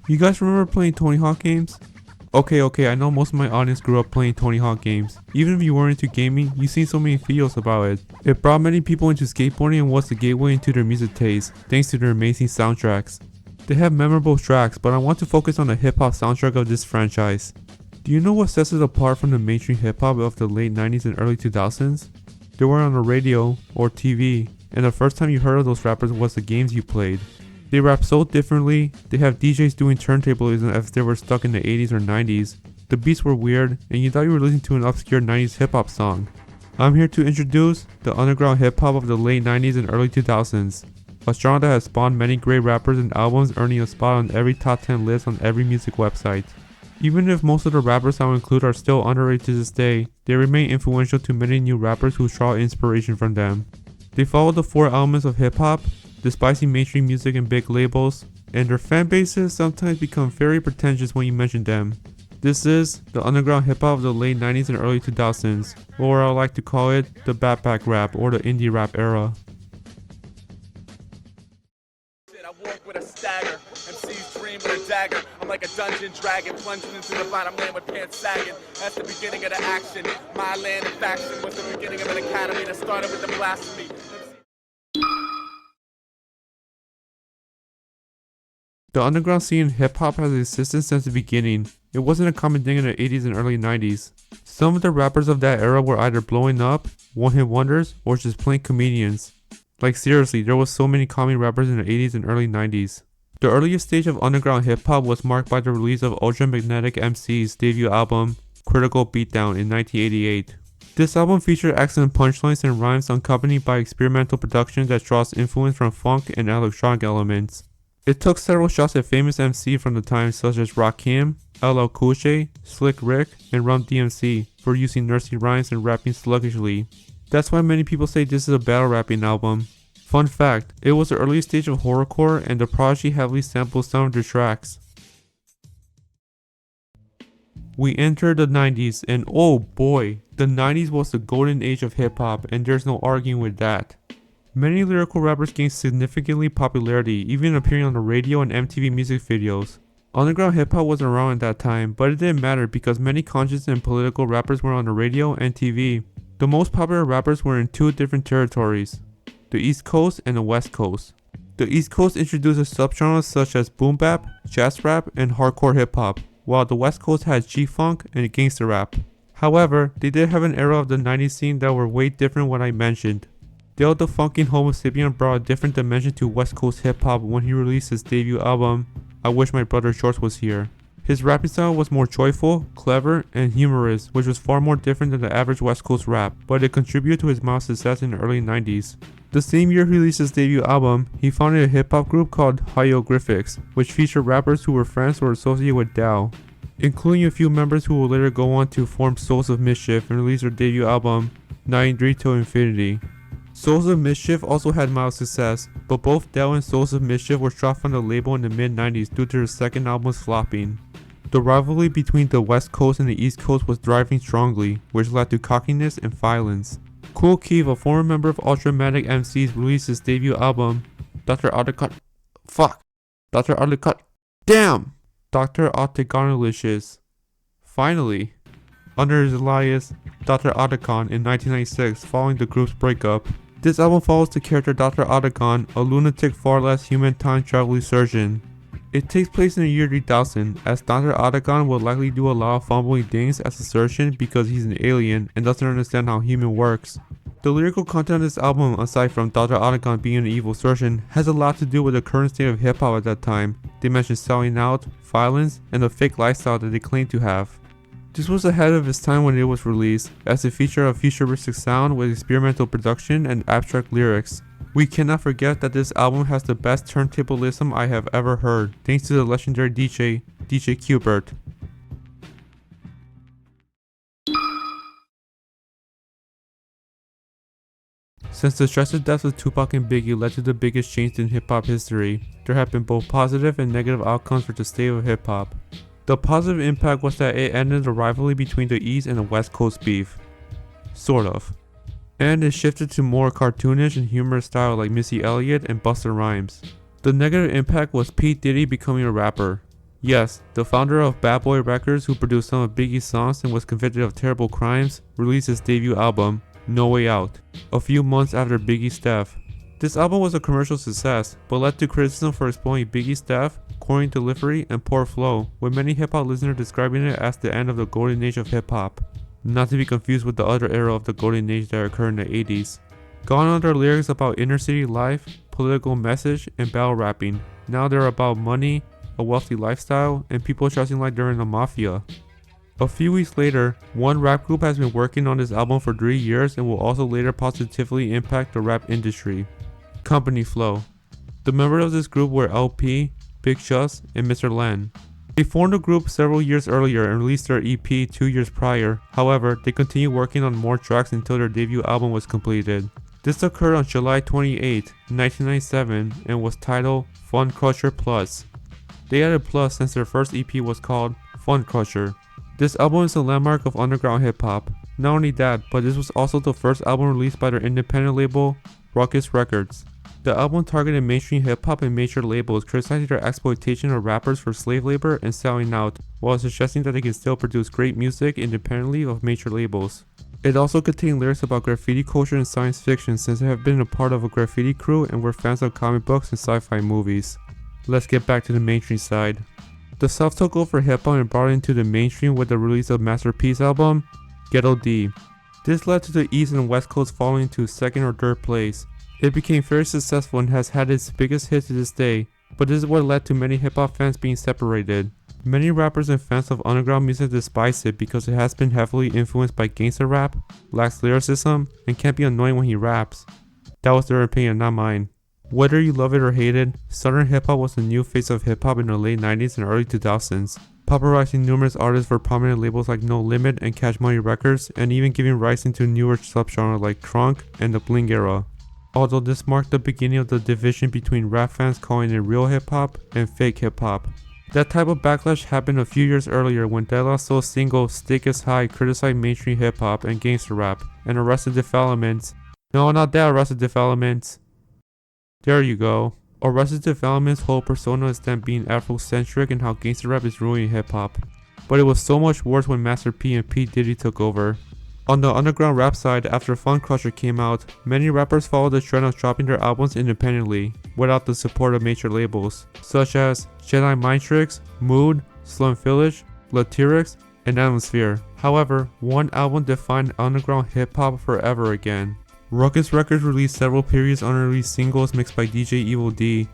You guys remember playing Tony Hawk games? Okay, I know most of my audience grew up playing Tony Hawk games. Even if you weren't into gaming, you've seen so many videos about it. It brought many people into skateboarding and was the gateway into their music taste, thanks to their amazing soundtracks. They have memorable tracks, but I want to focus on the hip-hop soundtrack of this franchise. Do you know what sets it apart from the mainstream hip-hop of the late 90s and early 2000s? They were on the radio or TV, and the first time you heard of those rappers was the games you played. They rap so differently, they have DJs doing turntablism as if they were stuck in the 80s or 90s. The beats were weird, and you thought you were listening to an obscure 90s hip-hop song. I'm here to introduce the underground hip-hop of the late 90s and early 2000s. A genre that has spawned many great rappers and albums, earning a spot on every top 10 list on every music website. Even if most of the rappers I will include are still underrated to this day, they remain influential to many new rappers who draw inspiration from them. They follow the 4 elements of hip-hop, despising mainstream music and big labels, and their fan bases sometimes become very pretentious when you mention them. This is the underground hip-hop of the late 90s and early 2000s, or I like to call it the backpack rap or the indie rap era. I'm like a dungeon dragon plunging into the bottom land with pants sagging. That's the beginning of the action. My land and faction was the beginning of an academy that started with the blasphemy. The underground scene in hip-hop has existed since the beginning. It wasn't a common thing in the 80s and early 90s. Some of the rappers of that era were either blowing up, one-hit wonders, or just plain comedians. Like seriously, there was so many comedy rappers in the 80s and early 90s. The earliest stage of underground hip-hop was marked by the release of Ultra Magnetic MC's debut album, Critical Beatdown, in 1988. This album featured excellent punchlines and rhymes accompanied by experimental production that draws influence from funk and electronic elements. It took several shots at famous MCs from the time such as Rakim, LL Cool J, Slick Rick, and Rum DMC for using nursery rhymes and rapping sluggishly. That's why many people say this is a battle rapping album. Fun fact, it was the early stage of horrorcore and the Prodigy heavily sampled some of their tracks. We entered the 90s and oh boy, the 90s was the golden age of hip hop and there's no arguing with that. Many lyrical rappers gained significantly popularity, even appearing on the radio and MTV music videos. Underground hip hop wasn't around at that time, but it didn't matter because many conscious and political rappers were on the radio and TV. The most popular rappers were in 2 different territories, the East Coast and the West Coast. The East Coast introduced subgenres such as boom bap, jazz rap, and hardcore hip hop, while the West Coast had G-funk and gangster rap. However, they did have an era of the 90s scene that were way different what I mentioned. Dale the Funkin' Homo Sapien brought a different dimension to West Coast hip hop when he released his debut album, I Wish My Brother Shorts Was Here. His rapping style was more joyful, clever, and humorous, which was far more different than the average West Coast rap, but it contributed to his mild success in the early 90s. The same year he released his debut album, he founded a hip-hop group called Hieroglyphics, which featured rappers who were friends or associated with Dow, including a few members who would later go on to form Souls of Mischief and release their debut album, 93 to Infinity. Souls of Mischief also had mild success, but both Dell and Souls of Mischief were dropped from the label in the mid-90s due to their second album's flopping. The rivalry between the West Coast and the East Coast was thriving strongly, which led to cockiness and violence. Kool Keith, a former member of Ultramatic MCs, released his debut album, Dr. Octagonalicious. Finally, under his alias, Dr. Otacon in 1996 following the group's breakup. This album follows the character Dr. Otacon, a lunatic far less human time travel surgeon. It takes place in the year 3000, as Dr. Otacon will likely do a lot of fumbling things as a surgeon because he's an alien and doesn't understand how human works. The lyrical content of this album, aside from Dr. Otacon being an evil surgeon, has a lot to do with the current state of hip hop at that time. They mention selling out, violence, and the fake lifestyle that they claim to have. This was ahead of its time when it was released, as it featured a futuristic sound with experimental production and abstract lyrics. We cannot forget that this album has the best turntablism I have ever heard, thanks to the legendary DJ Qbert. Since the tragic deaths of Tupac and Biggie led to the biggest change in hip-hop history, there have been both positive and negative outcomes for the state of hip-hop. The positive impact was that it ended the rivalry between the East and the West Coast beef. Sort of. And it shifted to more cartoonish and humorous style like Missy Elliott and Busta Rhymes. The negative impact was P. Diddy becoming a rapper. Yes, the founder of Bad Boy Records, who produced some of Biggie's songs and was convicted of terrible crimes, released his debut album, No Way Out, a few months after Biggie's death. This album was a commercial success, but led to criticism for exploiting Biggie's death, corny delivery, and poor flow, with many hip-hop listeners describing it as the end of the golden age of hip-hop. Not to be confused with the other era of the golden age that occurred in the 80s. Gone are their lyrics about inner city life, political message, and battle rapping. Now they're about money, a wealthy lifestyle, and people dressing like they're in the mafia. A few weeks later, one rap group has been working on this album for 3 years and will also later positively impact the rap industry. Company Flow. The members of this group were LP, Big Shus, and Mr. Len. They formed the group several years earlier and released their EP 2 years prior. However, they continued working on more tracks until their debut album was completed. This occurred on July 28, 1997 and was titled Fun Crusher Plus. They added plus since their first EP was called Fun Crusher. This album is a landmark of underground hip hop. Not only that, but this was also the first album released by their independent label, Ruckus Records. The album targeted mainstream hip hop and major labels, criticizing their exploitation of rappers for slave labor and selling out, while suggesting that they can still produce great music independently of major labels. It also contained lyrics about graffiti culture and science fiction, since they have been a part of a graffiti crew and were fans of comic books and sci-fi movies. Let's get back to the mainstream side. The South took over hip-hop and brought it into the mainstream with the release of Master P's album, Ghetto D. This led to the East and West Coast falling to second or third place. It became very successful and has had its biggest hit to this day, but this is what led to many hip-hop fans being separated. Many rappers and fans of underground music despise it because it has been heavily influenced by gangster rap, lacks lyricism, and can be annoying when he raps. That was their opinion, not mine. Whether you love it or hate it, Southern hip-hop was the new face of hip-hop in the late 90s and early 2000s, popularizing numerous artists for prominent labels like No Limit and Cash Money Records, and even giving rise into newer subgenres like crunk and the bling era. Although this marked the beginning of the division between rap fans calling it real hip-hop and fake hip-hop. That type of backlash happened a few years earlier when De La Soul's single Stick Is High criticized mainstream hip-hop and gangster rap, and Arrested Development's No, not that Arrested Development's. There you go. Arrested Development's whole persona is them being Afrocentric and how gangster rap is ruining hip-hop. But it was so much worse when Master P and P. Diddy took over. On the underground rap side, after Fun Crusher came out, many rappers followed the trend of dropping their albums independently, without the support of major labels, such as Jedi Mind Tricks, Mood, Slum Village, Latyrix, and Atmosphere. However, one album defined underground hip-hop forever again. Ruckus Records released several previous unreleased singles mixed by DJ Evil D.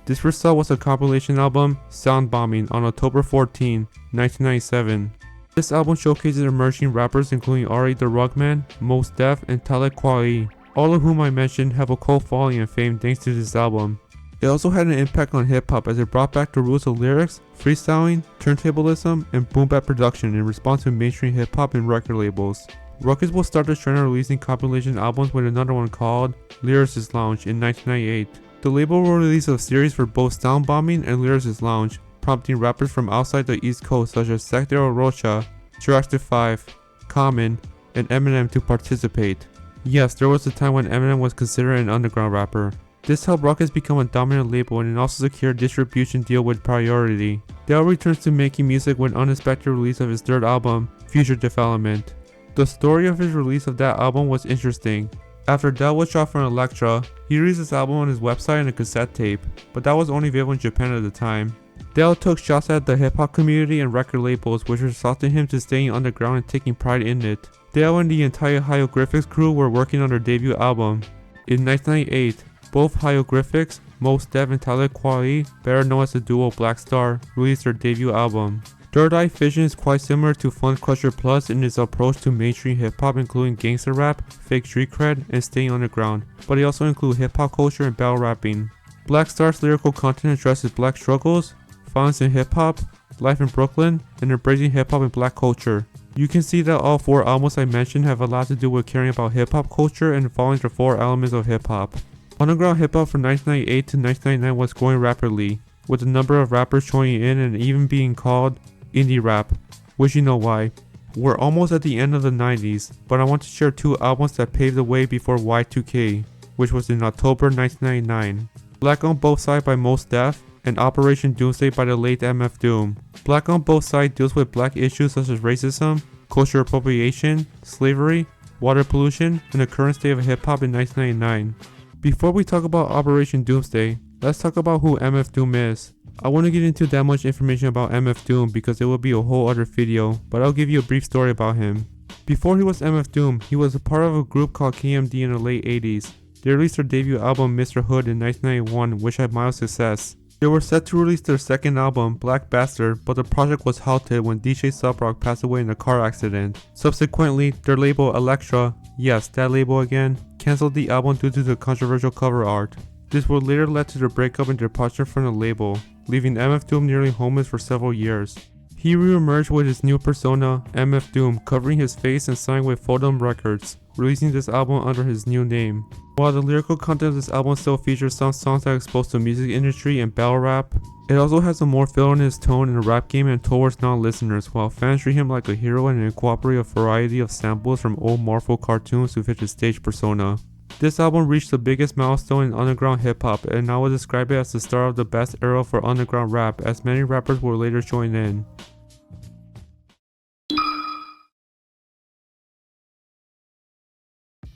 This result was a compilation album, Sound Bombing, on October 14, 1997. This album showcases emerging rappers including R.A. the Rugman, Mos Def, and Talib Kweli, all of whom I mentioned have a cult following and fame thanks to this album. It also had an impact on hip-hop as it brought back the roots of lyrics, freestyling, turntablism, and boom bap production in response to mainstream hip-hop and record labels. Ruckus will start the trend of releasing compilation albums with another one called Lyricist Lounge in 1998. The label will release a series for both Sound Bombing and Lyricist Lounge, prompting rappers from outside the East Coast such as Sec De La Rocha, Jurassic 5, Common, and Eminem to participate. Yes, there was a time when Eminem was considered an underground rapper. This helped Ruckus become a dominant label and also secure a distribution deal with Priority. Dale returns to making music with unexpected release of his third album, Future Development. The story of his release of that album was interesting. After Dell was shot from Elektra, he released his album on his website and a cassette tape, but that was only available in Japan at the time. Dell took shots at the hip-hop community and record labels, which resulted in him to staying underground and taking pride in it. Dell and the entire Hieroglyphics crew were working on their debut album. In 1998, both Hieroglyphics, Mos Def and Talib Kweli, better known as the duo Black Star, released their debut album. Third Eye Vision is quite similar to Fun Crusher Plus in its approach to mainstream hip-hop, including gangster rap, fake street cred, and staying underground, but it also includes hip-hop culture and battle rapping. Black Star's lyrical content addresses black struggles, violence in hip-hop, life in Brooklyn, and embracing hip-hop and black culture. You can see that all four albums I mentioned have a lot to do with caring about hip-hop culture and following the four elements of hip-hop. Underground hip-hop from 1998 to 1999 was growing rapidly, with the number of rappers joining in and even being called indie rap, which you know why. We're almost at the end of the 90s, but I want to share two albums that paved the way before Y2K, which was in October 1999. Black on Both Sides by Mos Def and Operation Doomsday by the late MF Doom. Black on Both Sides deals with black issues such as racism, cultural appropriation, slavery, water pollution, and the current state of hip-hop in 1999. Before we talk about Operation Doomsday, let's talk about who MF Doom is. I want to get into that much information about MF Doom because it will be a whole other video, but I'll give you a brief story about him. Before he was MF Doom, he was a part of a group called KMD in the late 80s. They released their debut album Mr. Hood in 1991, which had mild success. They were set to release their second album, Black Bastard, but the project was halted when DJ Subrock passed away in a car accident. Subsequently, their label Elektra, yes, that label again, cancelled the album due to the controversial cover art. This would later lead to their breakup and departure from the label, leaving MF Doom nearly homeless for several years. He re-emerged with his new persona, MF Doom, covering his face and signed with Photom Records, releasing this album under his new name. While the lyrical content of this album still features some songs that are exposed to the music industry and battle rap, it also has a more villainous tone in the rap game and towards non-listeners, while fans treat him like a hero and incorporate a variety of samples from old Marvel cartoons to fit his stage persona. This album reached the biggest milestone in underground hip-hop, and I would describe it as the start of the best era for underground rap, as many rappers will later join in.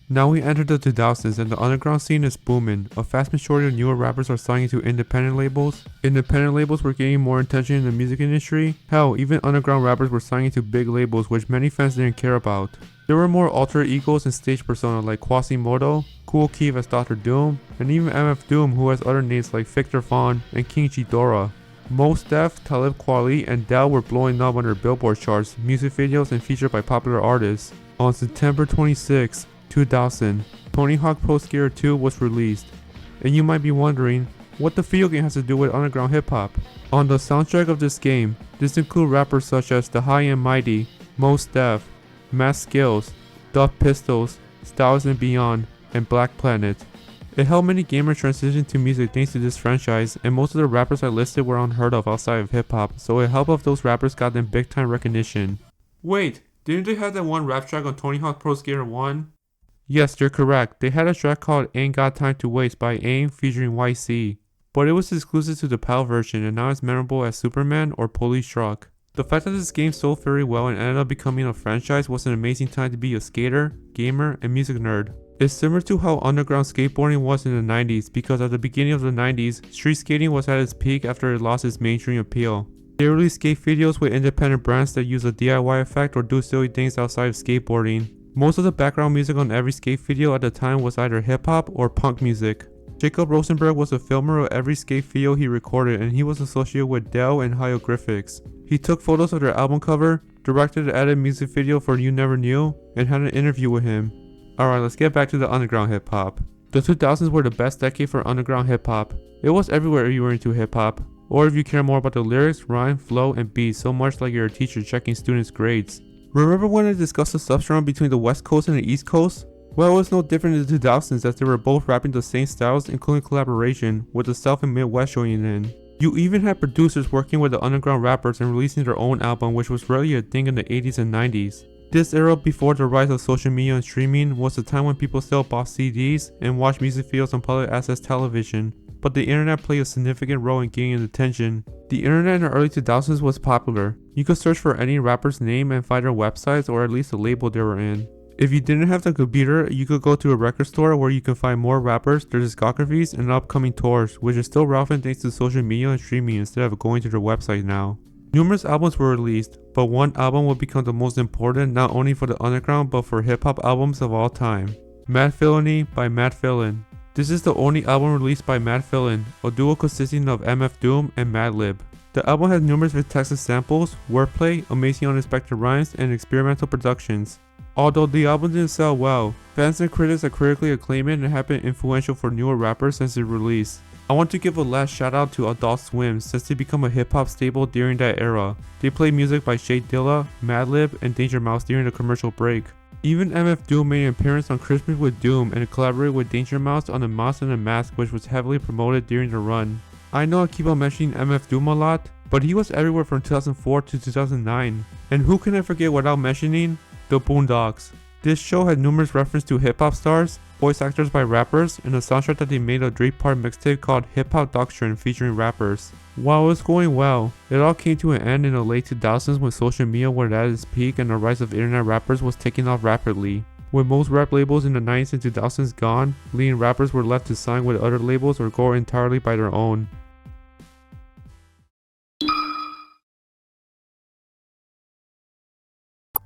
Now we enter the 2000s and the underground scene is booming. A vast majority of newer rappers are signing to independent labels. Independent labels were gaining more attention in the music industry. Hell, even underground rappers were signing to big labels which many fans didn't care about. There were more alter egos and stage persona like Quasimodo, Kool Keith as Dr. Doom, and even MF Doom, who has other names like Victor Vaughn and King Ghidorah. Mos Def, Talib Kweli, and Del were blowing up on their Billboard charts, music videos, and featured by popular artists. On September 26, 2000, Tony Hawk Pro Skater 2 was released. And you might be wondering, what the video game has to do with underground hip hop? On the soundtrack of this game, this includes rappers such as The High and Mighty, Mos Def, Mass Skills, Duff Pistols, Styles and Beyond, and Black Planet. It helped many gamers transition to music thanks to this franchise, and most of the rappers I listed were unheard of outside of hip hop, so it helped if those rappers got them big time recognition. Wait, didn't they have that one rap track on Tony Hawk Pro Skater 1? Yes, you're correct. They had a track called Ain't Got Time to Waste by AIM featuring YC, but it was exclusive to the PAL version and now it's memorable as Superman or Police Truck. The fact that this game sold very well and ended up becoming a franchise was an amazing time to be a skater, gamer, and music nerd. It's similar to how underground skateboarding was in the 90s, because at the beginning of the 90s, street skating was at its peak after it lost its mainstream appeal. They released skate videos with independent brands that use a DIY effect or do silly things outside of skateboarding. Most of the background music on every skate video at the time was either hip hop or punk music. Jacob Rosenberg was a filmer of every skate video he recorded, and he was associated with Dell and Hieroglyphics. He took photos of their album cover, directed the edited music video for You Never Knew, and had an interview with him. Alright, let's get back to the underground hip hop. The 2000s were the best decade for underground hip hop. It was everywhere if you were into hip hop, or if you care more about the lyrics, rhyme, flow, and beats, so much like you're a teacher checking students' grades. Remember when I discussed the subgenre between the West Coast and the East Coast? Well, it was no different in the 2000s as they were both rapping the same styles, including collaboration, with the South and Midwest joining in. You even had producers working with the underground rappers and releasing their own album, which was rarely a thing in the 80s and 90s. This era before the rise of social media and streaming was the time when people still bought CDs and watched music videos on public access television, but the internet played a significant role in gaining attention. The internet in the early 2000s was popular. You could search for any rapper's name and find their websites or at least the label they were in. If you didn't have the computer, you could go to a record store where you can find more rappers, their discographies, and upcoming tours, which is still relevant thanks to social media and streaming instead of going to their website now. Numerous albums were released, but one album would become the most important not only for the underground but for hip hop albums of all time. Mad Villainy by Mad Villain. This is the only album released by Mad Villain, a duo consisting of MF Doom and Madlib. The album has numerous Texas samples, wordplay, amazing unexpected rhymes, and experimental productions. Although the album didn't sell well, fans and critics have critically acclaimed it and have been influential for newer rappers since its release. I want to give a last shout out to Adult Swim since they become a hip hop staple during that era. They played music by Shay Dilla, Madlib, and Danger Mouse during the commercial break. Even MF Doom made an appearance on Christmas with Doom and collaborated with Danger Mouse on The Mouse and the Mask, which was heavily promoted during the run. I know I keep on mentioning MF Doom a lot, but he was everywhere from 2004 to 2009. And who can I forget without mentioning? The Boondocks. This show had numerous references to hip-hop stars, voice actors by rappers, and a soundtrack that they made a 3-part mixtape called Hip Hop Doctrine featuring rappers. While it was going well, it all came to an end in the late 2000s when social media was at its peak and the rise of internet rappers was taking off rapidly. With most rap labels in the 90s and 2000s gone, leading rappers were left to sign with other labels or go entirely by their own.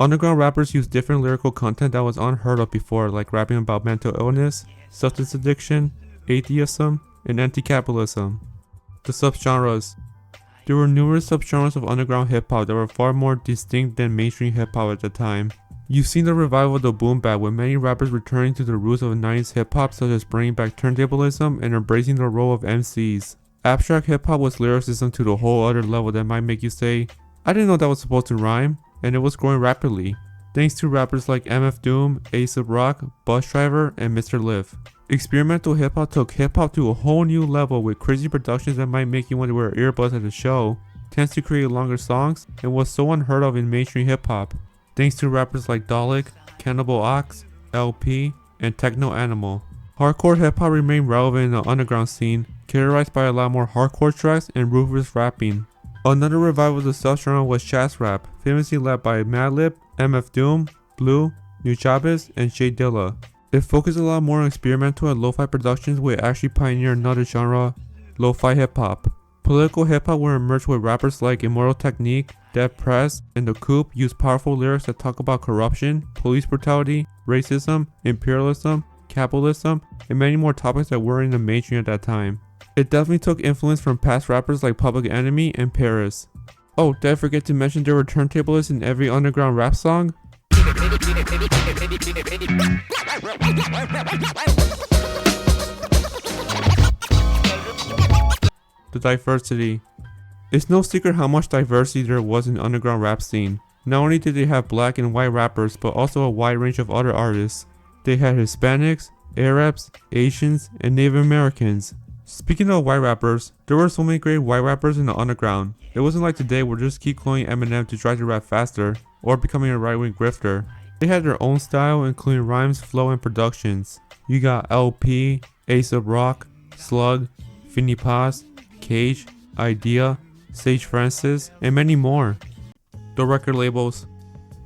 Underground rappers used different lyrical content that was unheard of before, like rapping about mental illness, substance addiction, atheism, and anti-capitalism. The subgenres. There were numerous subgenres of underground hip-hop that were far more distinct than mainstream hip-hop at the time. You've seen the revival of the boom bap, with many rappers returning to the roots of 90s hip-hop, such as bringing back turntablism and embracing the role of MCs. Abstract hip-hop was lyricism to the whole other level that might make you say, I didn't know that was supposed to rhyme, and it was growing rapidly, thanks to rappers like MF Doom, A$AP Rock, Bus Driver, and Mr. Liv. Experimental hip-hop took hip-hop to a whole new level with crazy productions that might make you want to wear earbuds at the show, tends to create longer songs, and was so unheard of in mainstream hip-hop, thanks to rappers like Dalek, Cannibal Ox, LP, and Techno Animal. Hardcore hip-hop remained relevant in the underground scene, characterized by a lot more hardcore tracks and ruthless rapping. Another revival of the subgenre was jazz rap, famously led by Madlib, MF Doom, Blue, Nujabes, and Shay Dilla. It focused a lot more on experimental and lo-fi productions, where it actually pioneered another genre, lo-fi hip-hop. Political hip-hop were emerged with rappers like Immortal Technique, Dead Press, and The Coup used powerful lyrics that talk about corruption, police brutality, racism, imperialism, capitalism, and many more topics that were in the mainstream at that time. It definitely took influence from past rappers like Public Enemy and Paris. Oh, did I forget to mention there were turntablists in every underground rap song? The diversity. It's no secret how much diversity there was in the underground rap scene. Not only did they have black and white rappers, but also a wide range of other artists. They had Hispanics, Arabs, Asians, and Native Americans. Speaking of white rappers, there were so many great white rappers in the underground. It wasn't like today where just keep cloning Eminem to try to rap faster, or becoming a right-wing grifter. They had their own style, including rhymes, flow, and productions. You got LP, A$AP Rock, Slug, Finny Paz, Cage, Idea, Sage Francis, and many more. The record labels.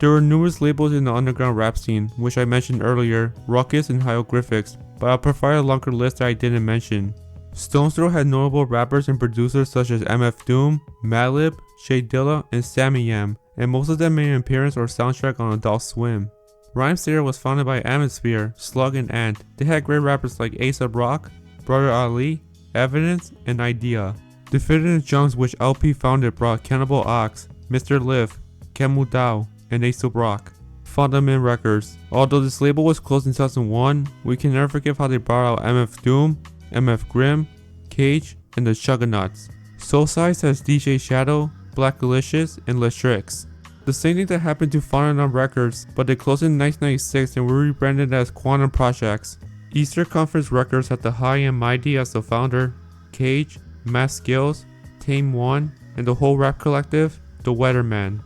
There were numerous labels in the underground rap scene, which I mentioned earlier, Ruckus and Hieroglyphics, but I'll provide a longer list that I didn't mention. Stone's Throw had notable rappers and producers such as MF Doom, Madlib, Shay Dilla, and Sammy Yam, and most of them made an appearance or soundtrack on Adult Swim. Rhymesayers was founded by Atmosphere, Slug, and Ant. They had great rappers like A$AP Rock, Brother Ali, Evidence, and Idea. Definitive Jumps, which LP founded, brought Cannibal Ox, Mr. Liv, Kemu Dao, and A$AP Rock. Fundament Records. Although this label was closed in 2001, we can never forget how they brought out MF Doom, MF Grimm, Cage, and the Chuggernauts. Soul Size has DJ Shadow, Black Delicious, and Lestrix. The same thing that happened to Fundament Records, but they closed in 1996 and were rebranded as Quantum Projects. Eastern Conference Records had the High and Mighty as the founder, Cage, Mass Skills, Tame One, and the whole rap collective, The Weatherman.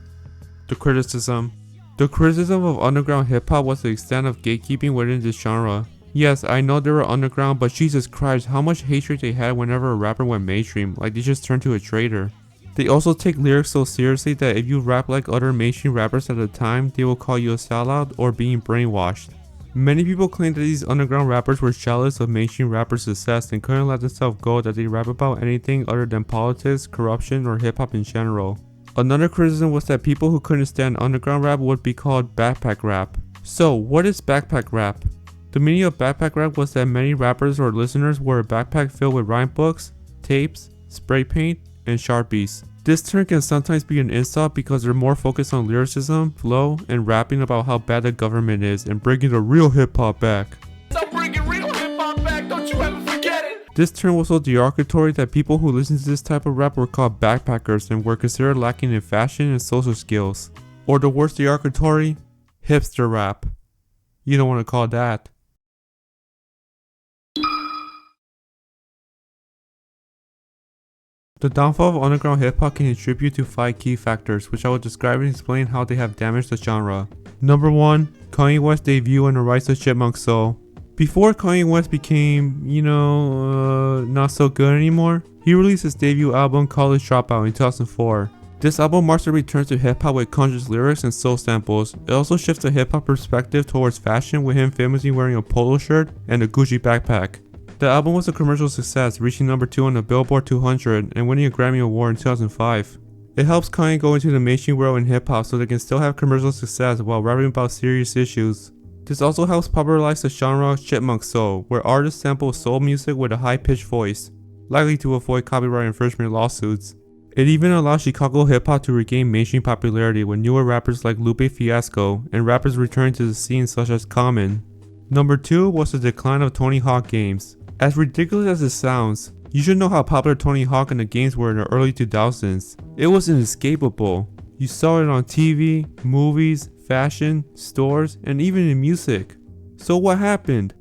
The criticism. The criticism of underground hip-hop was the extent of gatekeeping within this genre. Yes, I know they were underground, but Jesus Christ, how much hatred they had whenever a rapper went mainstream, like they just turned to a traitor. They also take lyrics so seriously that if you rap like other mainstream rappers at the time, they will call you a sellout or being brainwashed. Many people claim that these underground rappers were jealous of mainstream rappers' success and couldn't let themselves go that they rap about anything other than politics, corruption, or hip-hop in general. Another criticism was that people who couldn't stand underground rap would be called backpack rap. So, what is backpack rap? The meaning of backpack rap was that many rappers or listeners wore a backpack filled with rhyme books, tapes, spray paint, and Sharpies. This term can sometimes be an insult because they're more focused on lyricism, flow, and rapping about how bad the government is and bringing the real hip-hop back. So bringing real hip-hop back, don't you ever forget it. This term was so derogatory that people who listened to this type of rap were called backpackers and were considered lacking in fashion and social skills. Or the worst derogatory, hipster rap. You don't want to call that. The downfall of underground hip-hop can attribute to 5 key factors, which I will describe and explain how they have damaged the genre. Number 1. Kanye West's debut and the rise of Chipmunk Soul. Before Kanye West became, not so good anymore, he released his debut album College Dropout in 2004. This album marks a return to hip-hop with conscious lyrics and soul samples. It also shifts the hip-hop perspective towards fashion, with him famously wearing a polo shirt and a Gucci backpack. The album was a commercial success, reaching number 2 on the Billboard 200 and winning a Grammy Award in 2005. It helps Kanye go into the mainstream world in hip-hop so they can still have commercial success while rapping about serious issues. This also helps popularize the genre Chipmunk Soul, where artists sample soul music with a high-pitched voice, likely to avoid copyright infringement lawsuits. It even allows Chicago hip-hop to regain mainstream popularity with newer rappers like Lupe Fiasco and rappers returning to the scene such as Common. Number 2 was the decline of Tony Hawk games. As ridiculous as it sounds, you should know how popular Tony Hawk and the games were in the early 2000s. It was inescapable. You saw it on TV, movies, fashion, stores, and even in music. So what happened?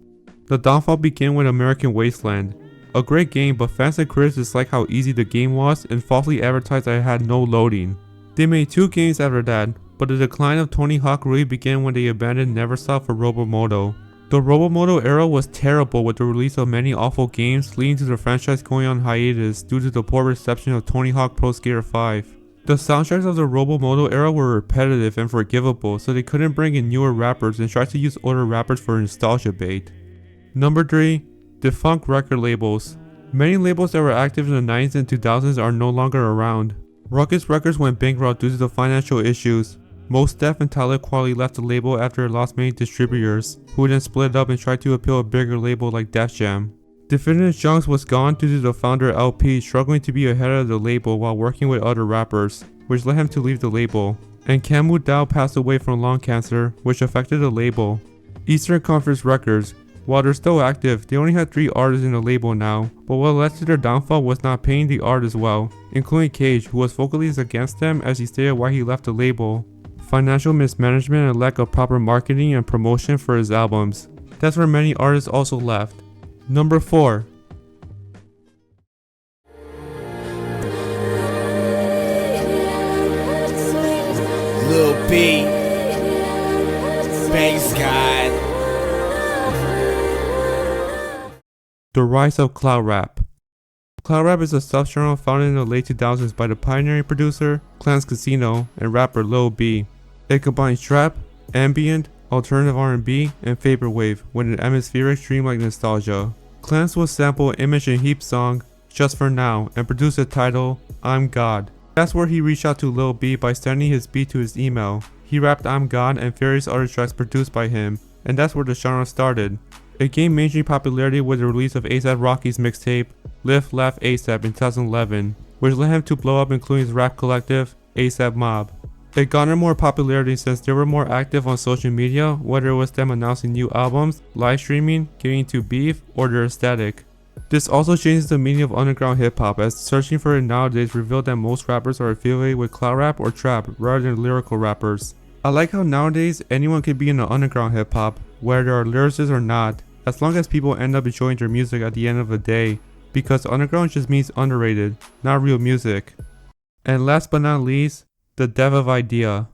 The downfall began with American Wasteland. A great game, but fans and critics disliked how easy the game was and falsely advertised that it had no loading. They made 2 games after that, but the decline of Tony Hawk really began when they abandoned Neversoft for Robomoto. The Robomoto era was terrible, with the release of many awful games, leading to the franchise going on hiatus due to the poor reception of Tony Hawk Pro Skater 5. The soundtracks of the Robomoto era were repetitive and forgivable, so they couldn't bring in newer rappers and tried to use older rappers for nostalgia bait. Number 3. Defunct record labels. Many labels that were active in the 90s and 2000s are no longer around. Ruckus Records went bankrupt due to the financial issues. Mos Def and Talib Kweli left the label after it lost many distributors, who then split up and tried to appeal a bigger label like Def Jam. Definitive Junks was gone due to the founder LP struggling to be ahead of the label while working with other rappers, which led him to leave the label. And Camu Dao passed away from lung cancer, which affected the label. Eastern Conference Records. While they're still active, they only had 3 artists in the label now, but what led to their downfall was not paying the artists well, including Cage, who was vocally against them as he stated why he left the label. Financial mismanagement and lack of proper marketing and promotion for his albums. That's where many artists also left. Number 4. Lil B, Banks God. The rise of cloud rap. Cloud rap is a subgenre founded in the late 2000s by the pioneering producer, Clans Casino, and rapper Lil B. It combines trap, ambient, alternative R&B, and vaporwave with an atmospheric dreamlike nostalgia. Clans will sample Image and Heap's song, Just For Now, and produce the title, I'm God. That's where he reached out to Lil B by sending his beat to his email. He rapped I'm God and various other tracks produced by him, and that's where the genre started. It gained mainstream popularity with the release of A$AP Rocky's mixtape, Live Laugh A$AP in 2011, which led him to blow up, including his rap collective, A$AP Mob. It garnered more popularity since they were more active on social media, whether it was them announcing new albums, live streaming, getting into beef, or their aesthetic. This also changes the meaning of underground hip hop, as searching for it nowadays revealed that most rappers are affiliated with cloud rap or trap rather than lyrical rappers. I like how nowadays anyone can be in the underground hip hop, whether they are lyricists or not, as long as people end up enjoying their music at the end of the day, because underground just means underrated, not real music. And last but not least, the death of Idea.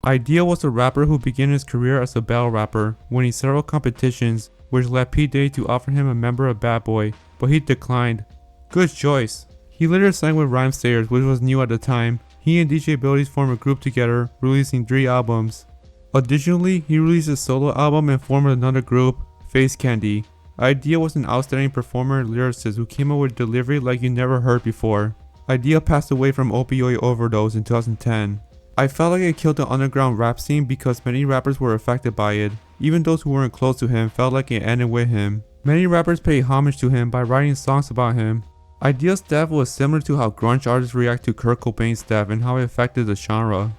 Idea was a rapper who began his career as a battle rapper, winning several competitions, which led P. Diddy to offer him a member of Bad Boy, but he declined. Good choice. He later signed with Rhymesayers, which was new at the time. He and DJ Abilities formed a group together, releasing 3 albums. Additionally, he released a solo album and formed another group, Face Candy. Idea was an outstanding performer and lyricist who came up with delivery like you never heard before. Idea passed away from opioid overdose in 2010. I felt like it killed the underground rap scene because many rappers were affected by it. Even those who weren't close to him felt like it ended with him. Many rappers paid homage to him by writing songs about him. Idea's death was similar to how grunge artists react to Kurt Cobain's death and how it affected the genre.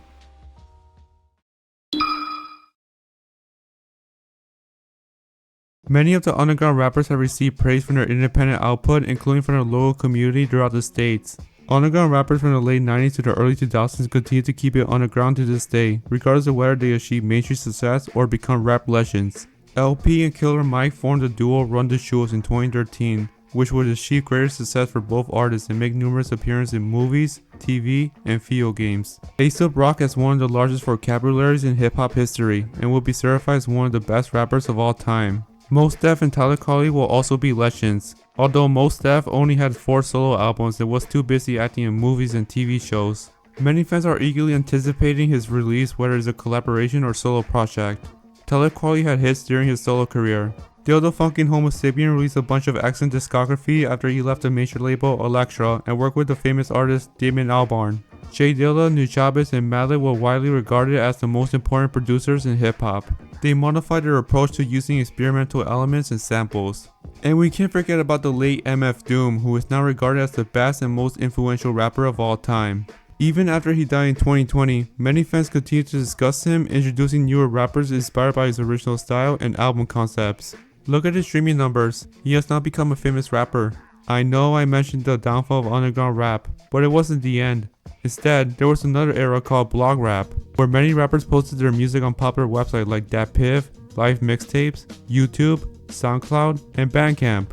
Many of the underground rappers have received praise from their independent output, including from the local community throughout the states. Underground rappers from the late 90s to the early 2000s continue to keep it underground to this day, regardless of whether they achieve mainstream success or become rap legends. LP and Killer Mike formed the duo Run the Jewels in 2013, which would achieve greater success for both artists and make numerous appearances in movies, TV, and video games. A$AP Rock has one of the largest vocabularies in hip-hop history and will be certified as one of the best rappers of all time. Mos Def and Talib Kweli will also be legends. Although Mos Def only had 4 solo albums and was too busy acting in movies and TV shows. Many fans are eagerly anticipating his release, whether it's a collaboration or solo project. Talib Kweli had hits during his solo career. Dildo Funkin' Homo Sapien released a bunch of excellent discography after he left the major label Elektra and worked with the famous artist Damon Albarn. J Dilla, Nujabes, and Madlib were widely regarded as the most important producers in hip-hop. They modified their approach to using experimental elements and samples. And we can't forget about the late MF Doom, who is now regarded as the best and most influential rapper of all time. Even after he died in 2020, many fans continue to discuss him, introducing newer rappers inspired by his original style and album concepts. Look at his streaming numbers. He has now become a famous rapper. I know I mentioned the downfall of underground rap, but it wasn't the end. Instead, there was another era called blog rap, where many rappers posted their music on popular websites like DatPiff, Live Mixtapes, YouTube, SoundCloud, and Bandcamp.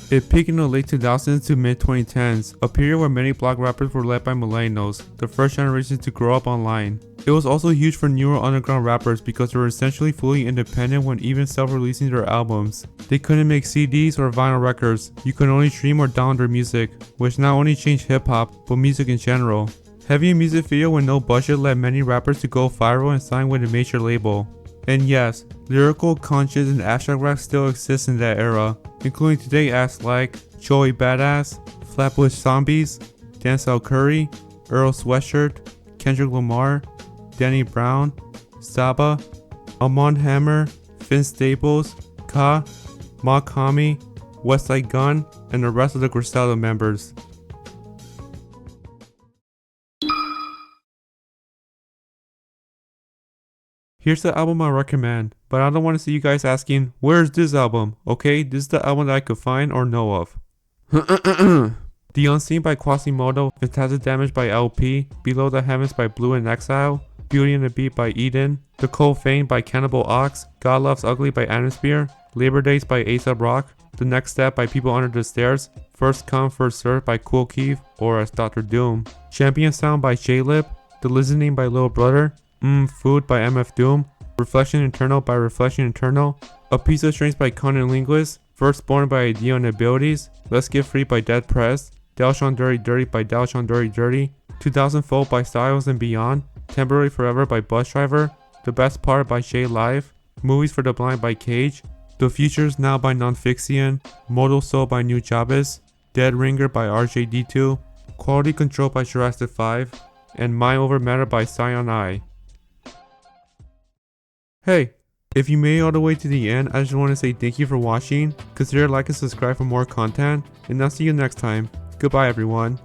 It peaked in the late 2000s to mid-2010s, a period where many blog rappers were led by millennials, the first generation to grow up online. It was also huge for newer underground rappers because they were essentially fully independent when even self-releasing their albums. They couldn't make CDs or vinyl records, you could only stream or download their music, which not only changed hip-hop, but music in general. Having a music video with no budget led many rappers to go viral and sign with a major label. And yes, lyrical, conscious, and abstract rap still exists in that era, including today acts like Joey Badass, Flatbush Zombies, Denzel Curry, Earl Sweatshirt, Kendrick Lamar, Danny Brown, Saba, Amon Hammer, Finn Staples, Ka, Makami, Westside Gun, and the rest of the Griselda members. Here's the album I recommend, but I don't want to see you guys asking, where's this album? Okay, this is the album that I could find or know of. The Unseen by Quasimodo, Fantastic Damage by LP, Below the Heavens by Blue in Exile, Beauty and the Beat by Eden, The Cold Fame by Cannibal Ox, God Loves Ugly by Atmosphere, Labor Days by A$AP Rock, The Next Step by People Under the Stairs, First Come First Serve by Kool Keith, or as Dr. Doom, Champion Sound by J-Lip, The Listening by Lil Brother, Food by MF Doom, Reflection Internal by Reflection Internal, A Piece of Strings by Conan Linguist, Firstborn by Idea and Abilities, Let's Get Free by Dead Press, Dalshon Dirty Dirty by Dalshon Dirty Dirty, 2000 Fold by Styles and Beyond, Temporary Forever by Bus Driver, The Best Part by Shay Live, Movies for the Blind by Cage, The Future's Now by Nonfixion, Modal Soul by Nujabes, Dead Ringer by RJD2, Quality Control by Jurassic 5, and Mind Over Matter by Scion I. Hey, if you made it all the way to the end, I just want to say thank you for watching, consider like and subscribe for more content, and I'll see you next time. Goodbye everyone.